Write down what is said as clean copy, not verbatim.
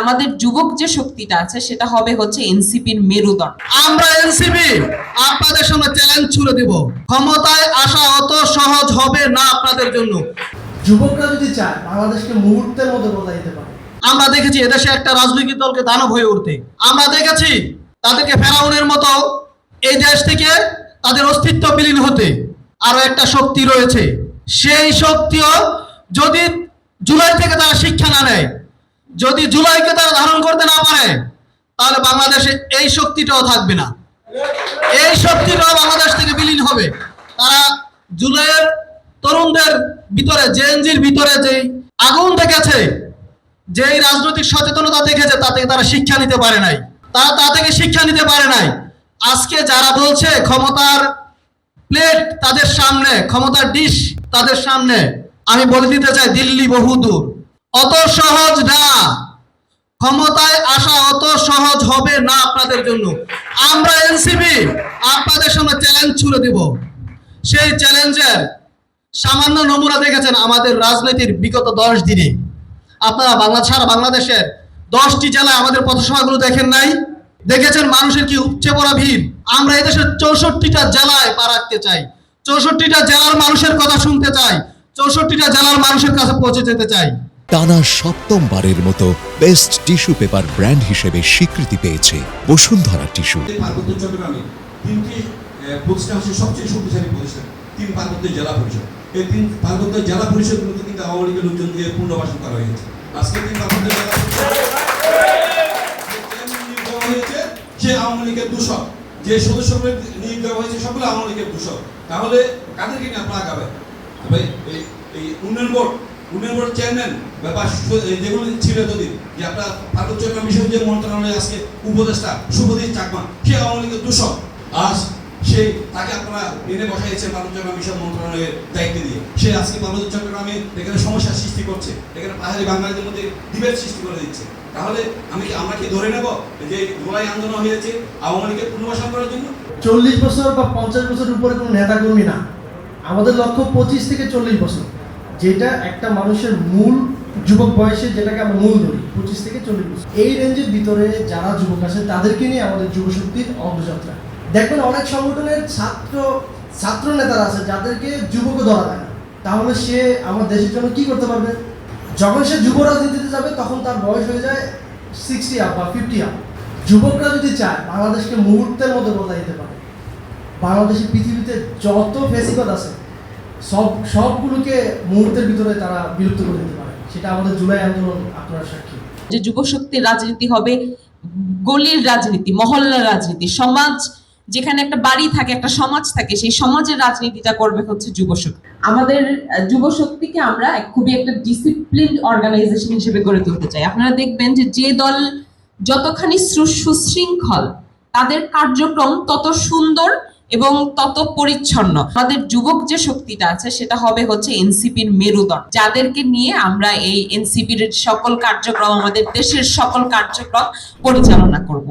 আমাদের যুবক যে শক্তিটা আছে সেটা হবে হচ্ছে এনসিপির মেরুদণ্ড। আমরা এনসিপি আপনাদের সামনে চ্যালেঞ্জ ছুড়ে দিব, ক্ষমতায় আসা অত সহজ হবে না আপনাদের জন্য। যুবকরা যদি চায় বাংলাদেশকে মুহূর্তের মধ্যে বদলে দিতে পারে। আমরা দেখেছি এদেশে একটা রাজনৈতিক দলকে দানব হয়ে উঠতে, আমরা দেখেছি তাদেরকে ফেরাউনের মতো এই দেশ থেকে তাদের অস্তিত্ব বিলীন হতে। আরো একটা শক্তি রয়েছে, সেই শক্তিও যদি জুলাই থেকে তারা শিক্ষা না নেয়, যদি জুলাইকে তারা ধারণ করতে না পারে, তাহলে বাংলাদেশে এই শক্তিটাও থাকবে না, এই শক্তিটাও বাংলাদেশ থেকে বিলীন হবে। তারা জুলাইয়ের তরুণদের ভিতরে, জেএনজির ভিতরে যে আগুন দেখেছে, যেই রাজনৈতিক সচেতনতা দেখেছে, তা থেকে তারা শিক্ষা নিতে পারে নাই, তারা তা থেকে শিক্ষা নিতে পারে নাই। আজকে যারা বলছে ক্ষমতার প্লেট তাদের সামনে, ক্ষমতার ডিশ তাদের সামনে, আমি বলে দিতে চাই দিল্লি বহুদূর, অত সহজ না, ক্ষমতায় আসা অত সহজ হবে না আপনাদের জন্য। আমরা এনসিপি আপনাদের সামনে চ্যালেঞ্জ ছুড়ে দিব, সেই চ্যালেঞ্জের সামান্য নমুনা দেখেছেন আমাদের রাজনীতির বিগত 10 দিনে। আপনারা সারা বাংলাদেশের 10টি জেলায় আমাদের পথসভাগুলো দেখেন নাই? দেখেছেন মানুষের কি উপচে পড়া ভিড়? আমরা এদেশের 64টা জেলায় পা রাখতে চাই, 64টা জেলার মানুষের কথা শুনতে চাই, 64টা জেলার মানুষের কাছে পৌঁছে যেতে চাই। টানা সপ্তমবারের মতো বেস্ট টিস্যু পেপার ব্র্যান্ড হিসেবে স্বীকৃতি পেয়েছে বসুন্ধরা টিস্যু। পার্বত্য চট্টগ্রামে 3টি প্রতিষ্ঠান হচ্ছে সবচেয়ে শক্তিশালী প্রতিষ্ঠান, 3 পার্বত্য জেলা পরিষদ। এই 3 পার্বত্য জেলা পরিষদগুলোতে কিন্তু আওয়ামী লীগের লোকজন দিয়ে পুনর্বাসন করা হয়েছে। আজকে 3 পার্বত্য জেলা হয়েছে যে আওয়ামী লীগের দূষক, যে সদস্যদের নিয়োগ দেওয়া হয়েছে সকলে আওয়ামী লীগের দূষক। তাহলে কাদেরকে নিয়ে আপনারা আগাবেন? এই উন্নয়ন বোর্ড চেয়ারম্যান ব্যাপার যেগুলো ছিল এতদিন, যে আপনার পার্বত্য চট্টগ্রাম বিষয় যে মন্ত্রণালয়ে আজকে উপদেষ্টা শুভদীপ চাকমা, সে আওয়ামী লীগের দূষক। আজ সে তাকে আপনারা এনে বসাইছেন পার্বত্য চট্টগ্রাম বিষয় মন্ত্রণালয়ের দায়িত্ব দিয়ে। সে আজকে পার্বত্য চট্টগ্রামে এখানে সমস্যার সৃষ্টি করছে, এখানে পাহাড়ি বাঙালিদের মধ্যে বিভেদ সৃষ্টি করে দিচ্ছে। তাহলে আমরা কি ধরে নেব যে জুলাই আন্দোলন হয়েছে আওয়ামী লীগের পুনর্বাসন করার জন্য? 40 বছর বা 50 বছরের উপরে কোনো নেতাকর্মী না, আমাদের লক্ষ্য 25 থেকে 40 বছর, যেটা একটা মানুষের মূল যুবক বয়সে, যেটাকে আমরা মূল ধরি 25 থেকে 40 বছর। এই রেঞ্জের ভিতরে যারা যুবক আছে তাদেরকে নিয়ে আমাদের যুবশক্তির অগ্রযাত্রা। দেখবেন অনেক সংগঠনের ছাত্র নেতারা আছে যাদেরকে যুবকও ধরা যায় না, তাহলে সে আমার দেশের জন্য কি করতে পারবে? যখন সে যুব রাজনীতিতে যাবে তখন তার বয়স হয়ে যায় 60 আপ বা 50 আপ। যুবকরা যদি চায় বাংলাদেশকে মুহূর্তের মধ্যে বদলে দিতে পারে। বাংলাদেশের পৃথিবীতে যত ফেসিকত আছে সবগুলোকে মুহূর্তের ভিতরে তারা বিলুপ্ত করে দিতে পারে। সেটা আমাদের জুলাই আন্দোলন আপনারা সাক্ষী। যে যুবশক্তির রাজনীতি হবে গলির রাজনীতি, মহল্লার রাজনীতি, সমাজ যেখানে একটা বাড়ি থাকে, একটা সমাজ থাকে, সেই সমাজের রাজনীতিটা করবে হচ্ছে যুবশক্তি। আমাদের যুবশক্তিকে আমরা খুবই একটা ডিসিপ্লিন অর্গানাইজেশন হিসেবে গড়ে তুলতে চাই। আপনারা দেখবেন যে দল যতখানি সুশৃঙ্খল, তাদের কার্যক্রম তত সুন্দর এবং তত পরিচ্ছন্ন। আমাদের যুবক যে শক্তিটা আছে সেটা হবে হচ্ছে এনসিপির মেরুদণ্ড, যাদেরকে নিয়ে আমরা এই এনসিপির সকল কার্যক্রম, আমাদের দেশের সকল কার্যক্রম পরিচালনা করব।